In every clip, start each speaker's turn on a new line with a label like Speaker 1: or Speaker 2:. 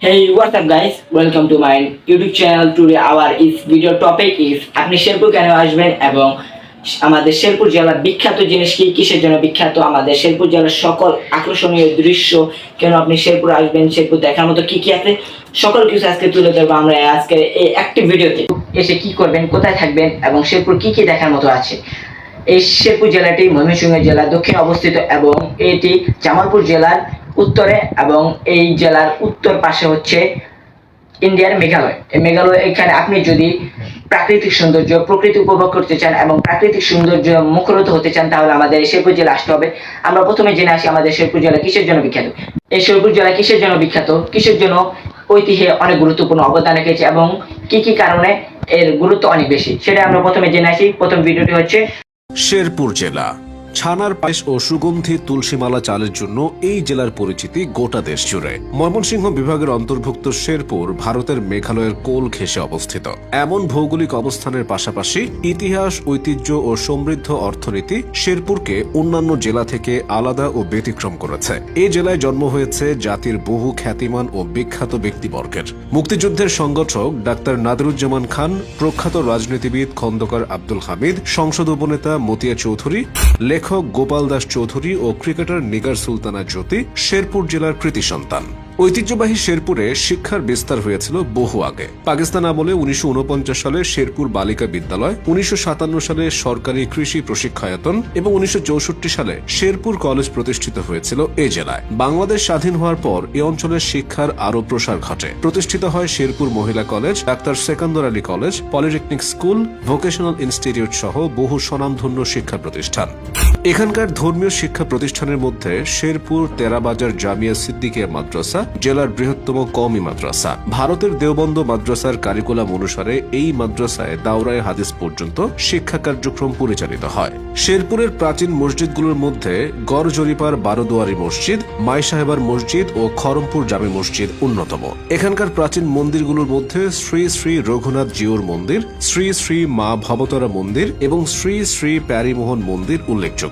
Speaker 1: Hey, what's up guys? Welcome to my YouTube channel. Today our video topic is আপনি শেরপুর কেন আসবেন এবং আমাদের শেরপুর জেলার বিখ্যাত জিনিস কি কিসের জন্য বিখ্যাত আমাদের শেরপুর জেলার সকল আকর্ষণীয় দৃশ্য কেন আপনি শেরপুর আসবেন শেরপুর দেখার মতো কি কি আছে সকল কিছু আজকে তুলে ধরবো আমরা আজকে এই একটি ভিডিওতে এসে কি করবেন কোথায় থাকবেন এবং শেরপুর কি কি দেখার মতো আছে। এই শেরপুর জেলাটি ময়মনসিংহ জেলার দক্ষিণে অবস্থিত এবং এটি জামালপুর জেলার উত্তরে এবং এই জেলার উত্তর পাশে হচ্ছে ইন্ডিয়ার মেঘালয়। মেঘালয় এখানে আপনি যদি প্রাকৃতিক সৌন্দর্য প্রকৃতি উপভোগ করতে চান এবং প্রাকৃতিক সৌন্দর্য মুখরিত হতে চান তাহলে আমাদের শেরপুর জেলা আসতে হবে। আমরা প্রথমে জেনে আসি আমাদের শেরপুর জেলা কিসের জন্য বিখ্যাত। এই শেরপুর জেলা কিসের জন্য বিখ্যাত, কিসের জন্য ঐতিহ্যে অনেক গুরুত্বপূর্ণ অবদান রেখেছে এবং কি কি কারণে এর গুরুত্ব অনেক বেশি সেটা আমরা প্রথমে জেনে আসি। প্রথম ভিডিওটি হচ্ছে
Speaker 2: শেরপুর জেলা। ছানার পায়েস ও সুগন্ধি তুলসীমালা চালের জন্য এই জেলার পরিচিতি গোটা দেশ জুড়ে। ময়মনসিংহ বিভাগের অন্তর্ভুক্ত শেরপুর ভারতের মেঘালয়ের কোল ঘেঁষে অবস্থিত। এমন ভৌগোলিক অবস্থানের পাশাপাশি ইতিহাস, ঐতিহ্য ও সমৃদ্ধ অর্থনীতি শেরপুরকে অন্যান্য জেলা থেকে আলাদা ও ব্যতিক্রম করেছে। এই জেলায় জন্ম হয়েছে জাতির বহু খ্যাতিমান ও বিখ্যাত ব্যক্তিবর্গের। মুক্তিযুদ্ধের সংগঠক ডাক্তার নাদিরুজ্জামান খান, প্রখ্যাত রাজনীতিবিদ খন্দকার আব্দুল হামিদ, সংসদ উপনেতা মতিয়া চৌধুরী, লেখক গোপাল দাস চৌধুরী ও ক্রিকেটার নিগার সুলতানা জ্যোতি শেরপুর জেলার কৃতি সন্তান। ঐতিহ্যবাহী শেরপুরে শিক্ষার বিস্তার হয়েছিল বহু আগে। পাকিস্তান আমলে 1949 সালে শেরপুর বালিকা বিদ্যালয়, 1957 সালে সরকারি কৃষি প্রশিক্ষায়তন এবং 1964 সালে শেরপুর কলেজ প্রতিষ্ঠিত হয়েছিল এই জেলায়। বাংলাদেশ স্বাধীন হওয়ার পর এ অঞ্চলের শিক্ষার আরও প্রসার ঘটে। প্রতিষ্ঠিত হয় শেরপুর মহিলা college, doctor Sekandar Ali college, polytechnic school, vocational institute সহ বহু স্বনামধন্য শিক্ষা প্রতিষ্ঠান। এখানকার ধর্মীয় শিক্ষা প্রতিষ্ঠানের মধ্যে শেরপুর তেরাবাজার জামিয়া সিদ্দিকিয়া মাদ্রাসা জেলার বৃহত্তম কওমি মাদ্রাসা। ভারতের দেওবন্দ মাদ্রাসার কারিকুলাম অনুসারে এই মাদ্রাসায় দাওরায়ে হাদিস পর্যন্ত শিক্ষা কার্যক্রম পরিচালিত হয়। শেরপুরের প্রাচীন মসজিদগুলোর মধ্যে গড় জরিপার বারোদুয়ারি মসজিদ, মাই সাহেবার মসজিদ ও খরমপুর জামে মসজিদ অন্যতম। এখানকার প্রাচীন মন্দিরগুলোর মধ্যে শ্রী শ্রী রঘুনাথ জিউর মন্দির, শ্রী শ্রী মা ভবতারা মন্দির এবং শ্রী শ্রী প্যারিমোহন মন্দির উল্লেখযোগ্য।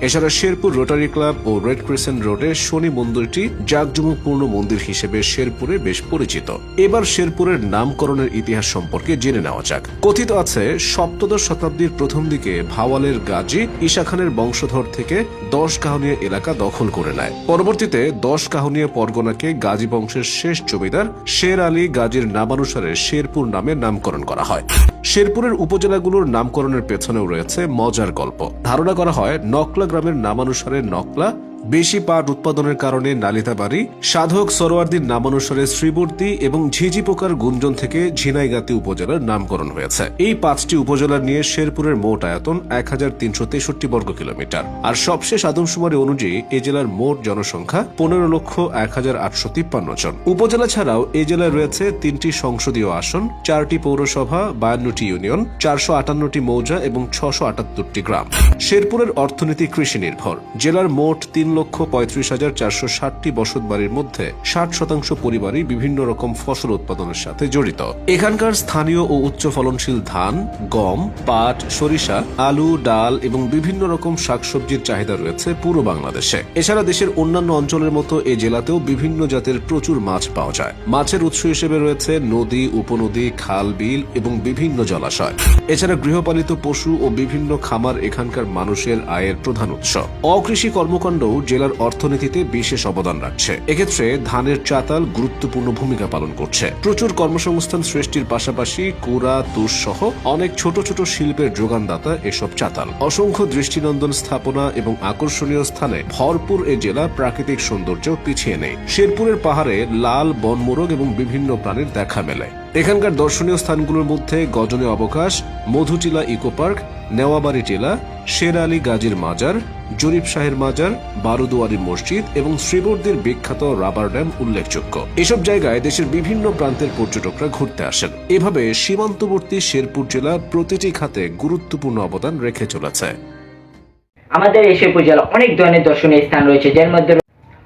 Speaker 2: এছাড়া শেরপুর রোটারি ক্লাব ও রেড ক্রিসেন্ট রোডে শনি মন্দিরটি জাঁকজমকপূর্ণ মন্দির হিসেবে শেরপুরে বেশ পরিচিত। এবার শেরপুরের নামকরণের ইতিহাস সম্পর্কে জেনে নেওয়া যাক। কথিত আছে সপ্তদশ শতাব্দীর প্রথম দিকে ভাওয়ালের গাজী ঈশা খানের বংশধর থেকে 10 কাহনিয়া এলাকা দখল করে নেয়। পরবর্তীতে 10 কাহনিয়া পরগনাকে গাজী বংশের শেষ জমিদার শের আলী গাজীর নামানুসারে শেরপুর নামে নামকরণ করা হয়। শেরপুরের উপজেলাগুলোর নামকরণের পেছনেও রয়েছে মজার গল্প। ধারণা করা হয় নকলা গ্রামের নামানুসারে নকলা, বেশি পাট উৎপাদনের কারণে নালিতাবাড়ি, সাধক সরোয়ার্দীর নামানুসারে শ্রীবর্তী এবং ঝিঝি পোকার গুঞ্জন থেকে ঝিনাইগাতি উপজেলার নামকরণ হয়েছে। এই 5টি উপজেলা নিয়ে শেরপুরের মোট আয়তন 1363 বর্গ কিলোমিটার। আর সবশেষ আদমশুমারি অনুযায়ী এ জেলার মোট জনসংখ্যা 15,01,853 জন। উপজেলা ছাড়াও এ জেলায় রয়েছে 3টি সংসদীয় আসন, 4টি পৌরসভা, 52টি ইউনিয়ন, 458টি মৌজা এবং 678টি গ্রাম। শেরপুরের অর্থনীতি কৃষি নির্ভর। জেলার মোট 3,35,460টি বসত বাড়ির মধ্যে 60% পরিবারই বিভিন্ন রকম ফসল উৎপাদনের সাথে জড়িত। এখানকার স্থানীয় ও উচ্চ ফলনশীল ধান, গম, পাট, সরিষা, আলু, ডাল এবং বিভিন্ন রকম শাকসবজির চাহিদা রয়েছে পুরো বাংলাদেশে। এছাড়া দেশের অন্যান্য অঞ্চলের মতো এই জেলাতেও বিভিন্ন জাতের প্রচুর মাছ পাওয়া যায়। মাছের উৎস হিসেবে রয়েছে নদী, উপনদী, খাল, বিল এবং বিভিন্ন জলাশয়। এছাড়া গৃহপালিত পশু ও বিভিন্ন খামার এখানকার মানুষের আয়ের প্রধান উৎস। অকৃষি কর্মকাণ্ড জেলার অর্থনীতিতে বিশেষ অবদান রাখছে। এক্ষেত্রে ধানের চাতাল গুরুত্বপূর্ণ ভূমিকা পালন করছে। প্রচুর কর্মসংস্থান সৃষ্টির পাশাপাশি কুড়া, তুষ সহ অনেক ছোট ছোট শিল্পের যোগানদাতা এসব চাতাল। অসংখ্য দৃষ্টিনন্দন স্থাপনা এবং আকর্ষণীয় স্থানে ভরপুর এ জেলা প্রাকৃতিক সৌন্দর্য পিছিয়ে নেই। শেরপুরের পাহাড়ে লাল বনমোরগ এবং বিভিন্ন প্রাণীর দেখা মেলে। এখানকার দর্শনীয় স্থানগুলোর মধ্যে গজনী অবকাশ, মধুটিলা ইকো পার্ক, নেওয়াবাড়ি টিলা, শের আলী গাজীর মাজার, জরিপ শাহের মাজার, বারোদুয়ারি মসজিদ এবং শ্রীবর্দীর বিখ্যাত রাবার ড্যাম উল্লেখযোগ্য। এসব জায়গায় দেশের বিভিন্ন প্রান্তের পর্যটকরা ঘুরতে আসেন। এভাবে সীমান্তবর্তী শেরপুর জেলা প্রতিটি খাতে গুরুত্বপূর্ণ অবদান রেখে চলেছে।
Speaker 1: আমাদের এই শেরপুর জেলা অনেক ধরনের দর্শনীয় স্থান রয়েছে, যার মধ্যে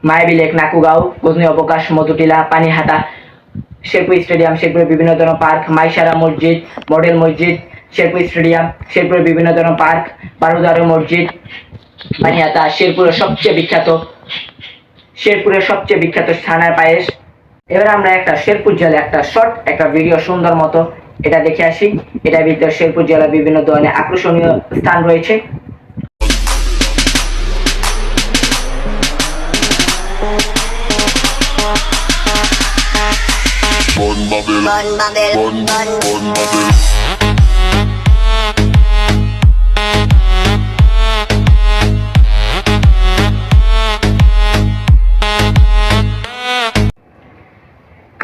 Speaker 1: মায়াবী লেক, নাকুগাঁও, গজনী অবকাশ, মধুটিলা, পানিহাতা, শেরপুর স্টেডিয়াম, শেরপুরের বিভিন্ন ধরনের পার্ক, মাইসারা মসজিদ, মডেল মসজিদ, শেরপুর স্টেডিয়াম, শেরপুরের বিভিন্ন ধরনের পার্ক, বারোদুয়ারি মসজিদ, পানিহাতা, শেরপুরের সবচেয়ে বিখ্যাত ছানার পায়েস, এবার আমরা একটা শেরপুর জেলা একটা শর্ট একটা ভিডিও সুন্দর মতো এটা দেখে আসি। এটার ভিতরে শেরপুর জেলার বিভিন্ন ধরনের আকর্ষণীয় স্থান রয়েছে।
Speaker 3: Bon Babel, Bon Babel, Bon Babel.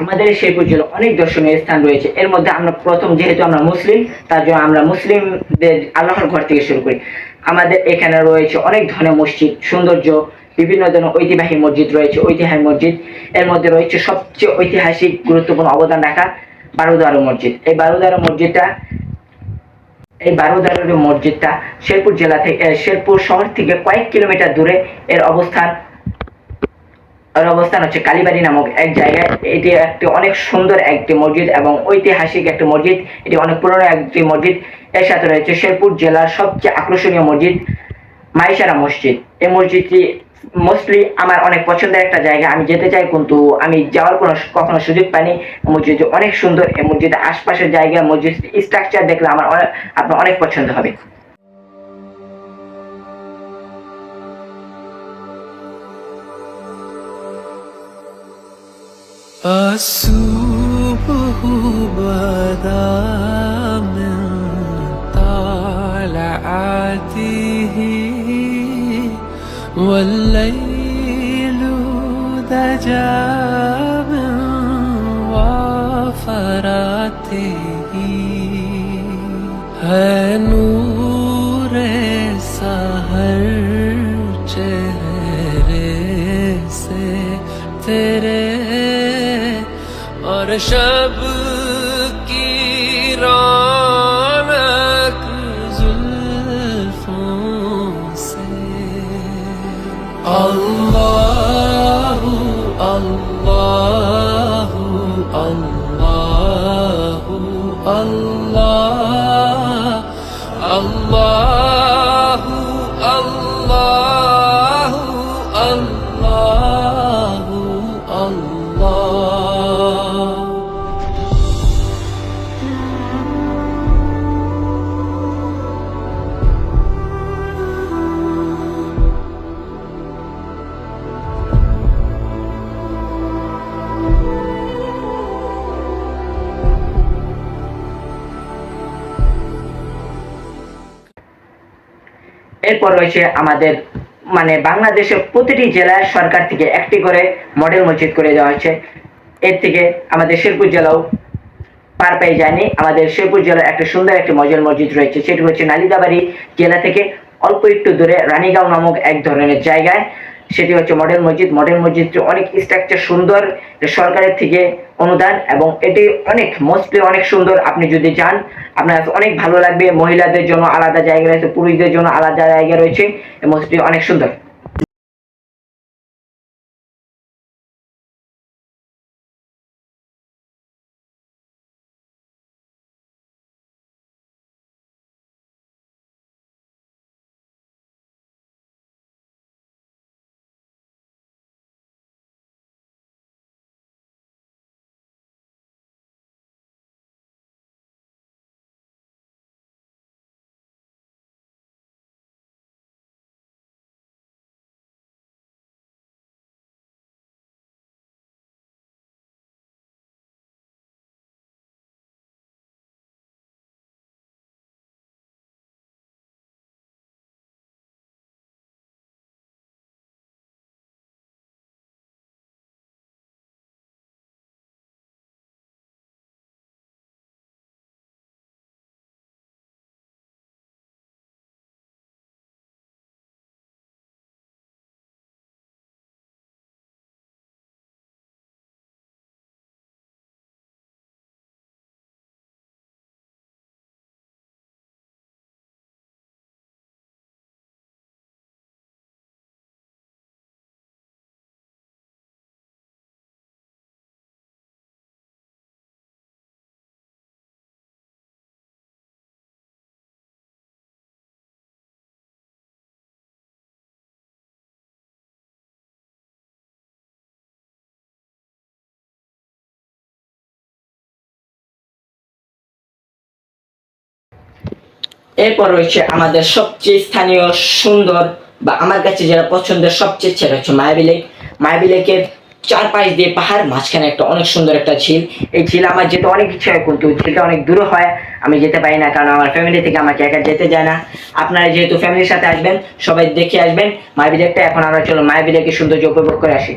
Speaker 1: আমাদের এই শেরপুর জেলায় অনেক দর্শনীয় স্থান রয়েছে। এর মধ্যে আমরা প্রথম, যেহেতু আমরা মুসলিম, তার জন্য আমরা মুসলিমদের আল্লাহর ঘর থেকে শুরু করি। আমাদের এখানে রয়েছে অনেক ধরনের মসজিদ, সৌন্দর্য, বিভিন্ন ধরনের ঐতিহাসিক মসজিদ রয়েছে। ঐতিহাসিক মসজিদ এর মধ্যে রয়েছে সবচেয়ে ঐতিহাসিক গুরুত্বপূর্ণ অবদান রাখা বারোদারো মসজিদ। এই বারোদারো মসজিদটা শেরপুর জেলা থেকে, শেরপুর শহর থেকে কয়েক কিলোমিটার দূরে এর অবস্থান হচ্ছে কালীবাড়ি নামক এক জায়গায়। এটি একটি অনেক সুন্দর একটি মসজিদ এবং ঐতিহাসিক একটি মসজিদ। এটি অনেক পুরনো একটি মসজিদ। এর সাথে রয়েছে শেরপুর জেলার সবচেয়ে আকর্ষণীয় মসজিদ মাইশারা মসজিদ। এই মসজিদটি মোস্টলি আমার অনেক পছন্দের একটা জায়গা। আমি যেতে চাই, কিন্তু আমি যাওয়ার কখনো সুযোগ পাইনি। মসজিদটি অনেক সুন্দর। এই মসজিদের আশপাশের জায়গা, মসজিদ স্ট্রাকচার দেখলে আপনার অনেক পছন্দ হবে।
Speaker 4: الصبح بدا من طلعته والليل دجى من وفراته है नूर सहर चेहरे से तेरे और शब की रौनक जुल्फों से अल्लाह अल्लाह अल्लाह अल्लाह अल्लाह अल्लाह अल्लाह अल्लाह।
Speaker 1: এরপর রয়েছে আমাদের বাংলাদেশের প্রতিটি জেলায় সরকার থেকে একটি করে মডেল মসজিদ করে দেওয়া হয়েছে। এর থেকে আমাদের শেরপুর জেলাও পার পেয়ে যায়নি। আমাদের শেরপুর জেলার একটা সুন্দর একটি মডেল মসজিদ রয়েছে, সেটি হচ্ছে নালিতাবাড়ি জেলা থেকে অল্প একটু দূরে রানীগাঁও নামক এক ধরনের জায়গায়। সেটি হচ্ছে মডেল মসজিদ। মডেল মসজিদটি অনেক স্ট্রাকচার সুন্দর, সরকারের থেকে অনুদান, এবং এটি মোস্টলি অনেক সুন্দর। আপনি যদি যান আপনার অনেক ভালো লাগবে। মহিলাদের জন্য আলাদা জায়গা রয়েছে, পুরুষদের জন্য আলাদা জায়গা রয়েছে। মসজিদটি অনেক সুন্দর। এরপর রয়েছে আমাদের সবচেয়ে স্থানীয় সুন্দর বা আমার কাছে যেটা পছন্দের সবচেয়ে সেটা হচ্ছে মায়াবী লেক। মায়াবী লেকের চারপাশ দিয়ে পাহাড়, মাঝখানে একটা অনেক সুন্দর একটা ঝিল। এই ঝিল আমার যেতে অনেক ইচ্ছা হয়, কিন্তু ঝিলটা অনেক দূরে হয়, আমি যেতে পারি না, কারণ আমার ফ্যামিলি থেকে আমাকে একা যেতে যায় না। আপনারা যেহেতু ফ্যামিলির সাথে আসবেন, সবাই দেখে আসবেন মায়াবী লেকটা। এখন আমরা চলো মায়াবী লেকের সৌন্দর্য উপভোগ করে আসি।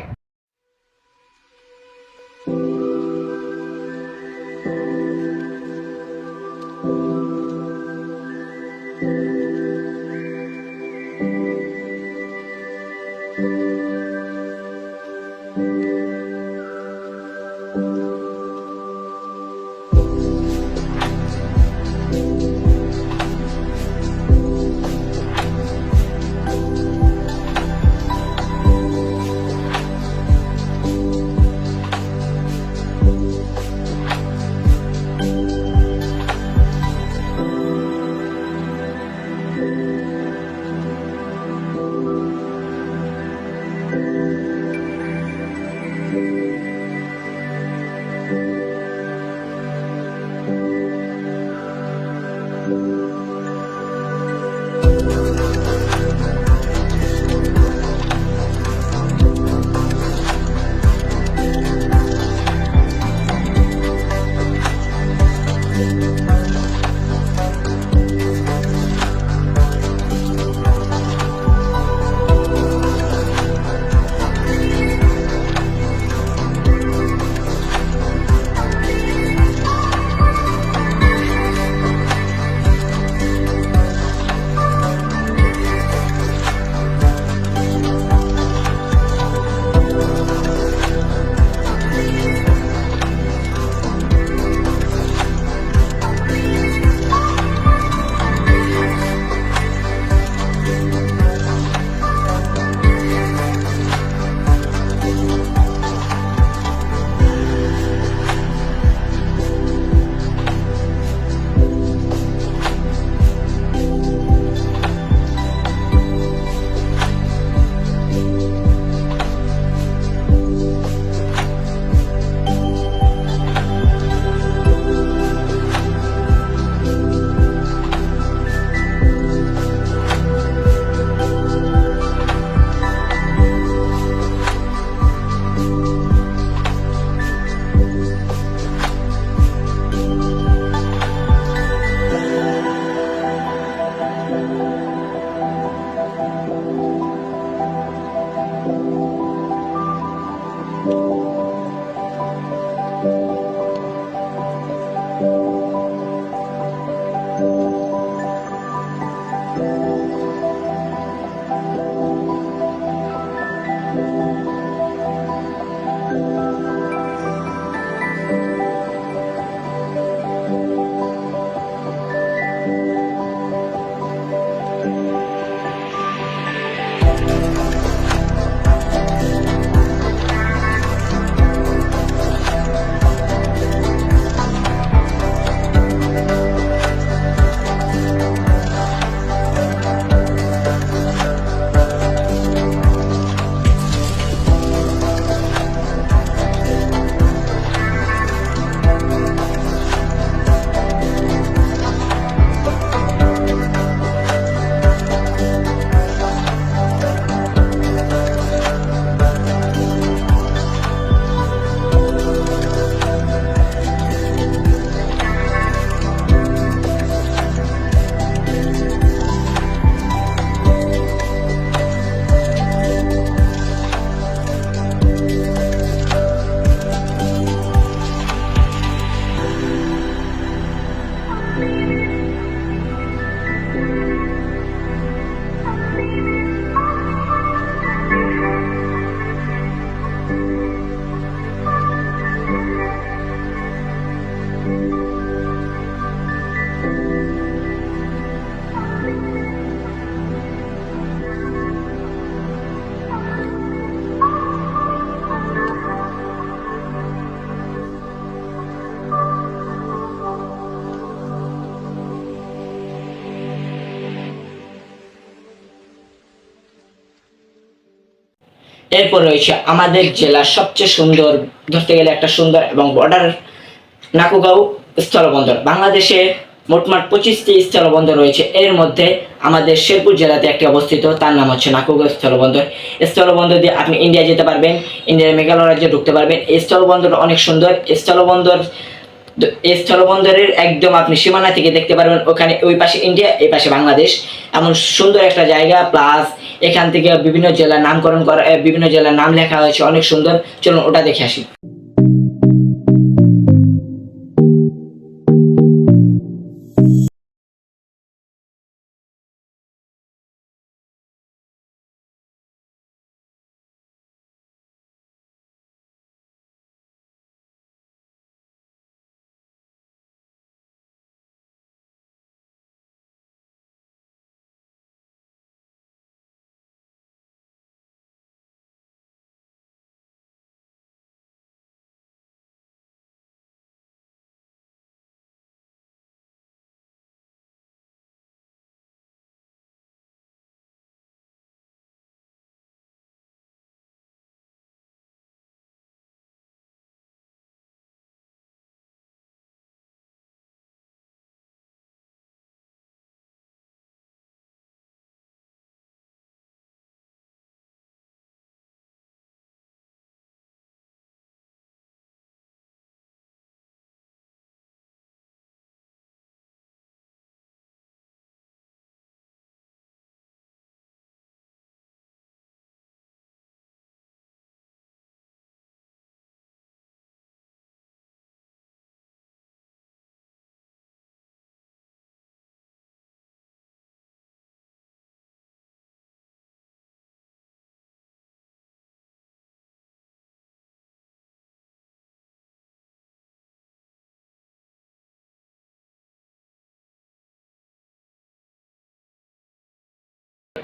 Speaker 1: এরপর রয়েছে আমাদের জেলার সবচেয়ে সুন্দর, ধরতে গেলে একটা সুন্দর এবং বর্ডার, নাকুগাঁও স্থলবন্দর। বাংলাদেশে মোটমাট 25টি স্থলবন্দর রয়েছে। এর মধ্যে আমাদের শেরপুর জেলাতে একটি অবস্থিত, তার নাম হচ্ছে নাকুগঞ্জ স্থলবন্দর। স্থলবন্দর দিয়ে আপনি ইন্ডিয়া যেতে পারবেন, ইন্ডিয়ার মেঘালয় রাজ্যে ঢুকতে পারবেন। এই স্থলবন্দর অনেক সুন্দর। এই স্থলবন্দরের একদম আপনি সীমানা থেকে দেখতে পারবেন, ওখানে ওই পাশে ইন্ডিয়া, এই পাশে বাংলাদেশ। এমন সুন্দর একটা জায়গা, প্লাস এখান থেকে বিভিন্ন জেলার নামকরণ করা, বিভিন্ন জেলার নাম লেখা হয়েছে, অনেক সুন্দর। চলুন ওটা দেখে আসি।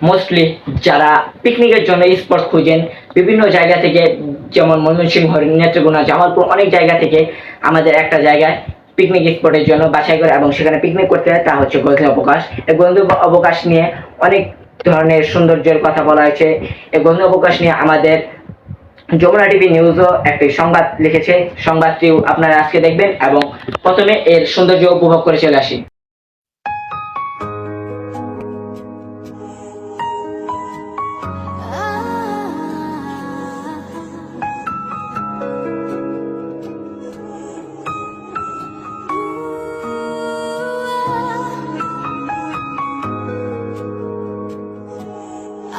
Speaker 1: মোস্টলি যারা পিকনিকের জন্য স্পট খুঁজেন বিভিন্ন জায়গা থেকে, যেমন ময়মনসিংহ, নেত্রকোনা, জামালপুর, অনেক জায়গা থেকে আমাদের একটা জায়গায় পিকনিক স্পটের জন্য বাছাই করে এবং সেখানে পিকনিক করতে হয়, তা হচ্ছে গন্ধ অবকাশ। এই গন্ধ অবকাশ নিয়ে অনেক ধরনের সৌন্দর্যের কথা বলা হয়েছে। এই গন্ধ অবকাশ নিয়ে আমাদের যমুনা টিভি নিউজও একটি সংবাদ লিখেছে। সংবাদটি আপনারা আজকে দেখবেন এবং প্রথমে এর সৌন্দর্য উপভোগ করে চলে আসি।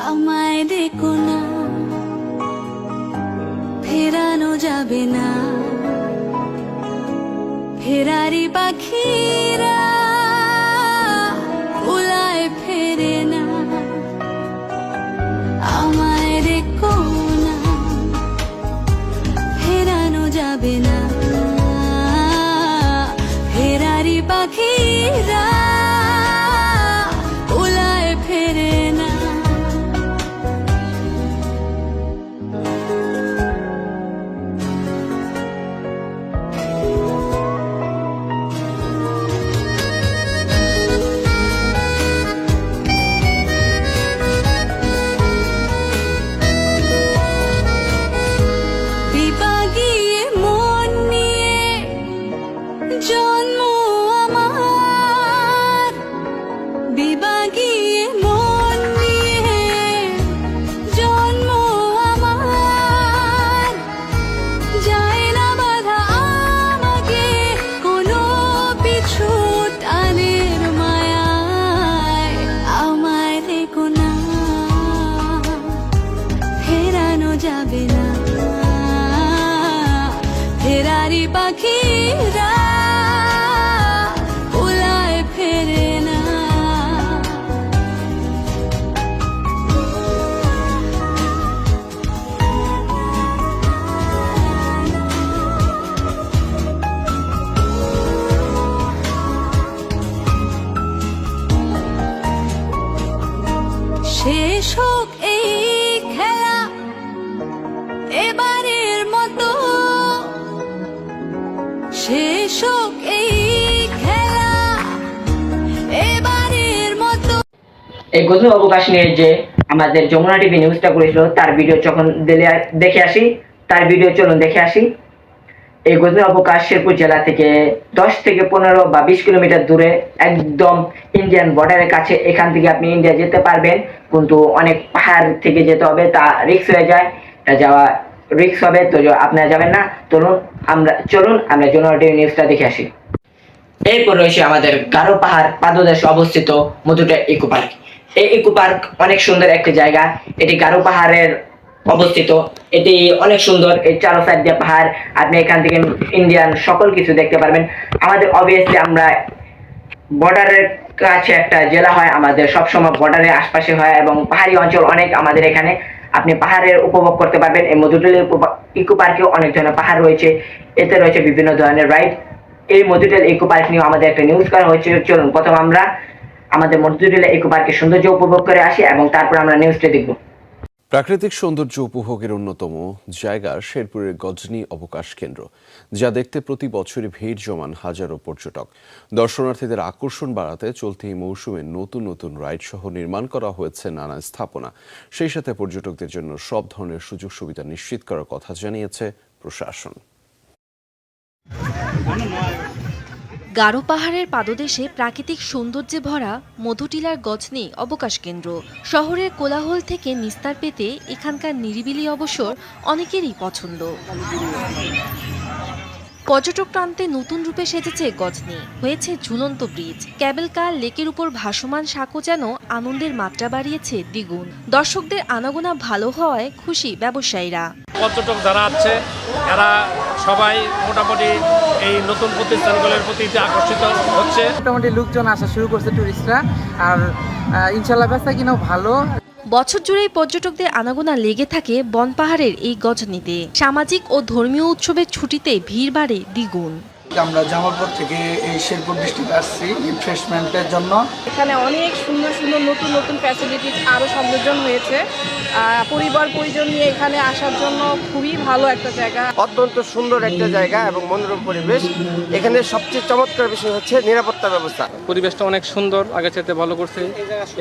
Speaker 5: আমায় দেখো না, ফেরানো যাবে না, ফেরারি পাখিরা উলায় ফেরে না। আমায় দেখো না, ফেরানো যাবে না, ফেরারি পাখিরা উলায় ফেরে না। বিভাগীয় মন নিয়ে জন্ম আমার, বিভাগীয় মন নিয়ে জন্ম আমার, যায় না বাধা আমাকে কোনো পিছু টানের মায়ায়। আমায় দেখো না, ফেরানো যাবে না, ফেরারি পাখিরা উলায় ফেরে না। শেষ হোক এই খেলা এবারের মতো, শেষ হোক এই খেলা এবারের মতো।
Speaker 1: এই গন্ধ অবকাশ নিয়ে যে আমাদের যমুনা টিভি নিউজটা করেছিল, তার ভিডিও যখন দেখে আসি, তার ভিডিও চলুন দেখে আসি। এই গজনী অবকাশ শেরপুর জেলা থেকে 10 থেকে 15 বা 20 কিলোমিটার দূরে, একদম ইন্ডিয়ান বর্ডারের কাছে। এখান থেকে আপনি ইন্ডিয়া যেতে পারবেন, কিন্তু অনেক পাহাড় থেকে যেতে হবে, তা রিস্ক হয়ে যায়, এটা যাওয়া রিস্ক হবে, তো আপনারা যাবেন না। চলুন আমরা জনগণের নিউজটা দেখে আসি। এরপর রয়েছে আমাদের গারো পাহাড় পাদদেশে অবস্থিত মধুটা ইকো পার্ক। এই ইকো পার্ক অনেক সুন্দর একটি জায়গা। এটি গারো পাহাড়ের অবস্থিত। এটি অনেক সুন্দর, এই চারো সাইড দিয়ে পাহাড়, আপনি এখান থেকে ইন্ডিয়ান সকল কিছু দেখতে পারবেন। আমাদের অবভিয়াসলি আমরা বর্ডারের কাছে একটা জেলা হয়, আমাদের সবসময় বর্ডারের আশপাশে হয় এবং পাহাড়ি অঞ্চল অনেক আমাদের এখানে। আপনি পাহাড়ের উপভোগ করতে পারবেন। এই মধুটুলি ইকো পার্কেও অনেক ধরনের পাহাড় রয়েছে, এতে রয়েছে বিভিন্ন ধরনের রাইড। এই মধুটেল ইকো পার্ক নিয়ে আমাদের একটা নিউজ করা হয়েছে। চলুন প্রথম আমরা আমাদের মধুটেল ইকো পার্কের সৌন্দর্য উপভোগ করে আসি এবং তারপর আমরা নিউজটা দেখব।
Speaker 2: প্রাকৃতিক সৌন্দর্য উপভোগের অন্যতম জায়গা শেরপুরের গজনী অবকাশ কেন্দ্র, যা দেখতে প্রতি বছরই ভিড় জমান হাজারো পর্যটক। দর্শনার্থীদের আকর্ষণ বাড়াতে চলতি মৌসুমে নতুন নতুন রাইড সহ নির্মাণ করা হয়েছে নানা স্থাপনা। সেই সাথে পর্যটকদের জন্য সব ধরনের সুযোগ সুবিধা নিশ্চিত করার কথা জানিয়েছে প্রশাসন।
Speaker 6: গারো পাহাড়ের পাদদেশে প্রাকৃতিক সৌন্দর্যে ভরা মধুটিলার গজনী অবকাশ কেন্দ্র। শহরের কোলাহল থেকে নিস্তার পেতে এখানকার নিরিবিলি অবসর অনেকেরই পছন্দ। পর্যটক প্রান্তে নতুন রূপে সেজেছে গজনী, হয়েছে ঝুলন্ত ব্রিজ, ক্যাবেল কার, লেকের উপর ভাসমান সাঁকো যেন আনন্দের মাত্রা বাড়িয়েছে দ্বিগুণ। দর্শকদের আনাগোনা ভালো হওয়ায় খুশি ব্যবসায়ীরা।
Speaker 7: পর্যটক যারা আছে এরা সবাই মোটামুটি এই নতুন প্রতিষ্ঠানগুলোর প্রতি আকর্ষিত হচ্ছে।
Speaker 8: মোটামুটি লোকজন আসা শুরু করছে, টুরিস্টরা, আর ইনশাল্লাহ বেচা কিনাও ভালো।
Speaker 6: বছর জুড়েই পর্যটকদের আনাগোনা লেগে থাকে বনপাহাড়ের এই গজনীতে। সামাজিক ও ধর্মীয় উৎসবের ছুটিতে ভিড় বাড়ে দ্বিগুণ।
Speaker 9: আমরা জামালপুর থেকে এই শেরপুর ডিস্ট্রিক্টে আসছি রিফ্রেশমেন্টের জন্য।
Speaker 10: এখানে অনেক সুন্দর সুন্দর নতুন নতুন ফ্যাসিলিটিস আরও সংযোজন হয়েছে। পরিবার পরিজন নিয়ে এখানে আসার জন্য খুবই ভালো একটা জায়গা,
Speaker 11: অত্যন্ত সুন্দর একটা জায়গা এবং মনোরম পরিবেশ। এখানে সবচেয়ে চমৎকার বিষয় হচ্ছে নিরাপত্তা ব্যবস্থা।
Speaker 7: পরিবেশটা অনেক সুন্দর, আগে চাইতে ভালো করছে।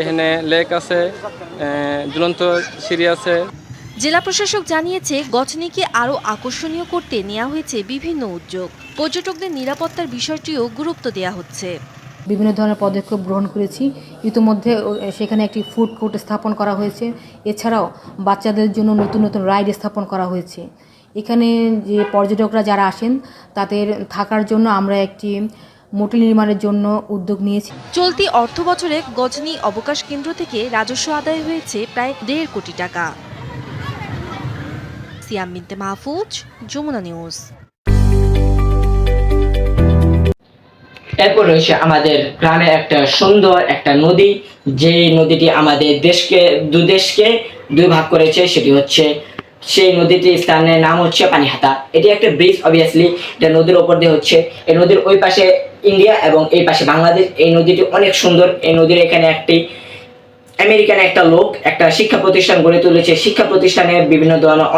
Speaker 7: এখানে লেক আছে, ঝুলন্ত সিঁড়ি আছে।
Speaker 6: জেলা প্রশাসক জানিয়েছে গজনীকে আরও আকর্ষণীয় করতে নেওয়া হয়েছে বিভিন্ন উদ্যোগ। পর্যটকদের নিরাপত্তার বিষয়টিও গুরুত্ব দেওয়া হচ্ছে।
Speaker 12: বিভিন্ন ধরনের পদক্ষেপ গ্রহণ করেছি। ইতিমধ্যে সেখানে একটি ফুড কোর্ট স্থাপন করা হয়েছে। এছাড়াও বাচ্চাদের জন্য নতুন নতুন রাইড স্থাপন করা হয়েছে। এখানে যে পর্যটকরা যারা আসেন তাদের থাকার জন্য আমরা একটি মোটেল নির্মাণের জন্য উদ্যোগ নিয়েছি।
Speaker 6: চলতি অর্থ বছরে গজনী অবকাশ কেন্দ্র থেকে রাজস্ব আদায় হয়েছে প্রায় 1.5 কোটি টাকা। সিয়াম বিনতে মাহফুজ, যমুনা নিউজ।
Speaker 1: এরপর রয়েছে আমাদের গ্রামে একটা সুন্দর একটা নদী, যে নদীটি আমাদের দেশকে দুই ভাগ করেছে। সেটি হচ্ছে, সেই নদীটির স্থানের নাম হচ্ছে পানিহাতা। এটি একটা ব্রিজ, অবভিয়াসলি এটা নদীর ওপর দিয়ে হচ্ছে। এই নদীর ওই পাশে ইন্ডিয়া এবং এই পাশে বাংলাদেশ। এই নদীটি অনেক সুন্দর। এই নদীর এখানে একটি আমেরিকান একটা লোক একটা শিক্ষা প্রতিষ্ঠান গড়ে তুলেছে। শিক্ষা প্রতিষ্ঠানে বিভিন্ন ধরনের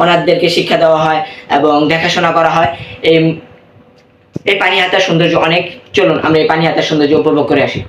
Speaker 1: অনাথদেরকে শিক্ষা দেওয়া হয় এবং দেখাশোনা করা হয়। এই পানিহাতার সৌন্দর্য অনেক। চলুন আমরা এই পানিহাতার সৌন্দর্য উপভোগ করে আসি।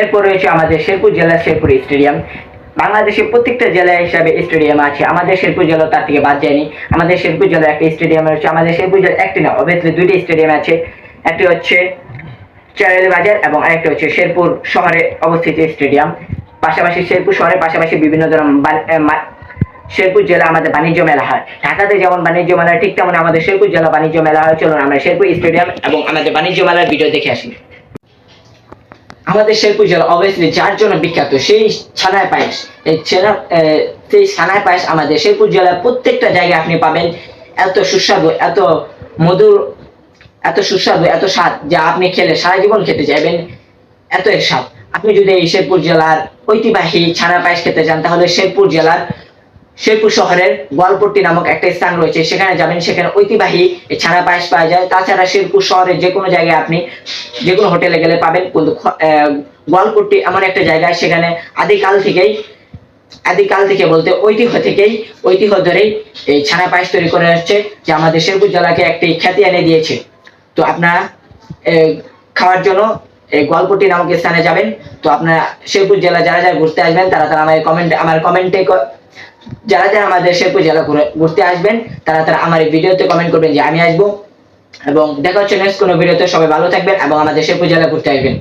Speaker 1: এরপর রয়েছে আমাদের শেরপুর জেলার শেরপুর স্টেডিয়াম। বাংলাদেশের প্রত্যেকটা জেলা হিসাবে স্টেডিয়াম আছে, আমাদের শেরপুর জেলা তার থেকে বাদ যায়নি। আমাদের শেরপুর জেলার একটা স্টেডিয়াম রয়েছে। আমাদের শেরপুর জেলা একটি না, অবভিয়াসলি 2টি স্টেডিয়াম আছে। একটি হচ্ছে চারাইল বাজার এবং আরেকটা হচ্ছে শেরপুর শহরে অবস্থিত স্টেডিয়াম। পাশাপাশি শেরপুর শহরের পাশাপাশি বিভিন্ন ধরনের শেরপুর জেলা আমাদের বাণিজ্য মেলা হয়। ঢাকাতে যেমন বাণিজ্য মেলা, ঠিক তেমন আমাদের শেরপুর জেলা বাণিজ্য মেলা হয়। চলুন আমরা শেরপুর স্টেডিয়াম এবং আমাদের বাণিজ্য মেলার ভিডিও দেখে আসি। আমাদের শেরপুর জেলা অবভিয়াসলি যার জন্য বিখ্যাত, সেই ছানায় পায়েস। এই সেই ছানার পায়েস আমাদের শেরপুর জেলার প্রত্যেকটা জায়গায় আপনি পাবেন। এত সুস্বাদু, এত মধুর, এত সুস্বাদু, এত স্বাদ যা আপনি খেলে সারা জীবন খেতে চাইবেন, এত স্বাদ। আপনি যদি এই শেরপুর জেলার ঐতিহ্যবাহী ছানা পায়েস খেতে চান তাহলে শেরপুর জেলার শেরপুর শহরের গোয়ালপট্টি নামক একটা স্থান রয়েছে, সেখানে যাবেন, সেখানে ঐতিহ্যবাহী এই ছানা পায়েস পাওয়া যায়। তাছাড়া শেরপুর শহরের যে কোনো জায়গায় আপনি যে কোনো হোটেলে গেলে পাবেন, কিন্তু গোয়ালপট্টি এমন একটা জায়গায় সেখানে আদিকাল থেকে বলতে ঐতিহ্য ধরেই এই ছানা পায়েস তৈরি করে আসছে, যে আমাদের শেরপুর জেলাকে একটি খ্যাতি এনে দিয়েছে। তো আপনারা খাওয়ার জন্য এই গোয়ালপট্টি নামক স্থানে যাবেন। তো আপনারা শেরপুর জেলা যারা ঘুরতে আসবেন তারা আমার কমেন্টে যারা আমাদের শেরপুর জেলা ঘুরতে আসবেন তারা আমার এই ভিডিওতে কমেন্ট করবেন যে আমি আসবো। এবং দেখা হচ্ছে নেক্সট কোনো ভিডিওতে। সবাই ভালো থাকবেন এবং আমাদের শেরপুর জেলা ঘুরতে আসবেন।